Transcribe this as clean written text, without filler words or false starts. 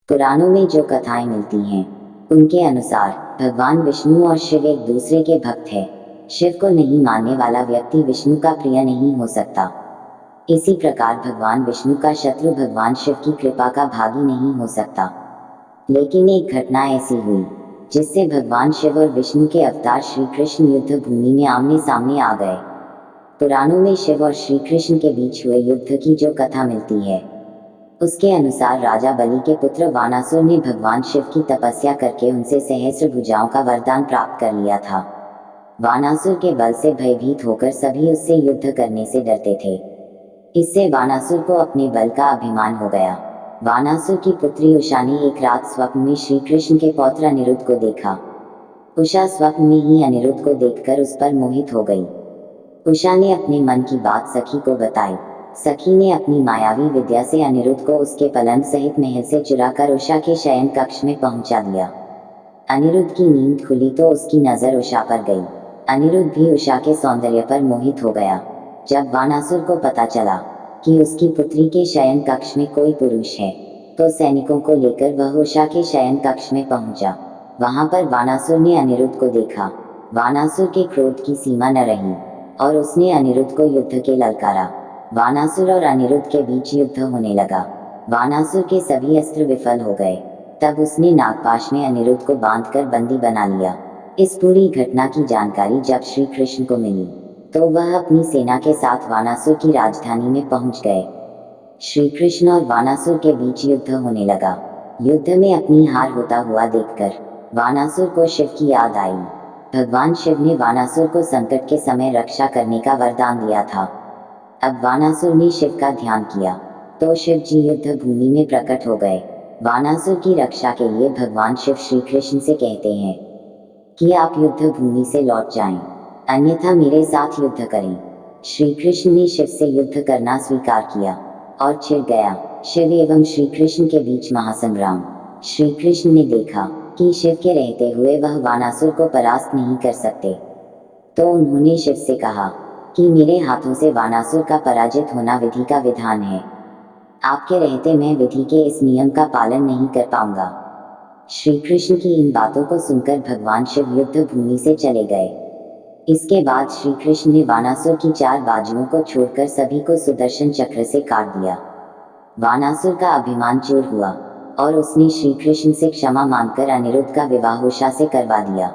पुराणों में जो कथाएं मिलती हैं उनके अनुसार भगवान विष्णु और शिव एक दूसरे के भक्त हैं। शिव को नहीं मानने वाला व्यक्ति विष्णु का प्रिय नहीं हो सकता। इसी प्रकार भगवान विष्णु का शत्रु भगवान शिव की कृपा का भागी नहीं हो सकता। लेकिन एक घटना ऐसी हुई जिससे भगवान शिव और विष्णु के अवतार श्री कृष्ण युद्ध भूमि में आमने सामने आ गए। पुराणों में शिव और श्री कृष्ण के बीच हुए युद्ध की जो कथा मिलती है उसके अनुसार राजा बलि के पुत्र वानासुर ने भगवान शिव की तपस्या करके उनसे सहस्त्र भुजाओं का वरदान प्राप्त कर लिया था। वानासुर के बल से भयभीत होकर सभी उससे युद्ध करने से डरते थे। इससे वानासुर को अपने बल का अभिमान हो गया। वानासुर की पुत्री उषा ने एक रात स्वप्न में श्री कृष्ण के पौत्र अनिरुद्ध को देखा। उषा स्वप्न में ही अनिरुद्ध को देखकर उस पर मोहित हो गई। उषा ने अपने मन की बात सखी को बताई। सखी ने अपनी मायावी विद्या से अनिरुद्ध को उसके पलंग सहित महल से चुराकर उषा के शयन कक्ष में पहुंचा दिया। अनिरुद्ध की नींद खुली तो उसकी नजर उषा पर गई। अनिरुद्ध भी उषा के सौंदर्य पर मोहित हो गया। जब वानासुर को पता चला कि उसकी पुत्री के शयन कक्ष में कोई पुरुष है तो सैनिकों को लेकर वह उषा के शयन कक्ष में पहुंचा। वहां पर वानासुर ने अनिरुद्ध को देखा। वानासुर के क्रोध की सीमा न रही और उसने अनिरुद्ध को युद्ध के ललकारा। वानासुर और अनिरुद्ध के बीच युद्ध होने लगा। वानासुर के सभी अस्त्र विफल हो गए। तब उसने नागपाश में अनिरुद्ध को बांधकर बंदी बना लिया। इस पूरी घटना की जानकारी जब श्री कृष्ण को मिली तो वह अपनी सेना के साथ वानासुर की राजधानी में पहुंच गए। श्री कृष्ण और वानासुर के बीच युद्ध होने लगा। युद्ध में अपनी हार होता हुआ देखकर वानासुर को शिव की याद आई। भगवान शिव ने वानासुर को संकट के समय रक्षा करने का वरदान दिया था। अब वानासुर ने शिव का ध्यान किया तो शिव जी युद्ध भूमि में प्रकट हो गए। वानासुर की रक्षा के लिए भगवान शिव श्री कृष्ण से कहते हैं कि आप युद्ध भूमि से लौट जाएं, अन्यथा मेरे साथ युद्ध करें। श्री कृष्ण ने शिव से युद्ध करना स्वीकार किया और छिड़ गया शिव एवं श्री कृष्ण के बीच महासंग्राम। श्री कृष्ण ने देखा कि शिव के रहते हुए वह वानासुर को परास्त नहीं कर सकते, तो उन्होंने शिव से कहा कि मेरे हाथों से वानासुर का पराजित होना विधि का विधान है। आपके रहते मैं विधि के इस नियम का पालन नहीं कर पाऊंगा। श्री कृष्ण की इन बातों को सुनकर भगवान शिव युद्ध भूमि से चले गए। इसके बाद श्री कृष्ण ने वानासुर की 4 बाजुओं को छोड़कर सभी को सुदर्शन चक्र से काट दिया। वानासुर का अभिमान चूर हुआ और उसने श्री कृष्ण से क्षमा मांगकर अनिरुद्ध का विवाह उषा से करवा दिया।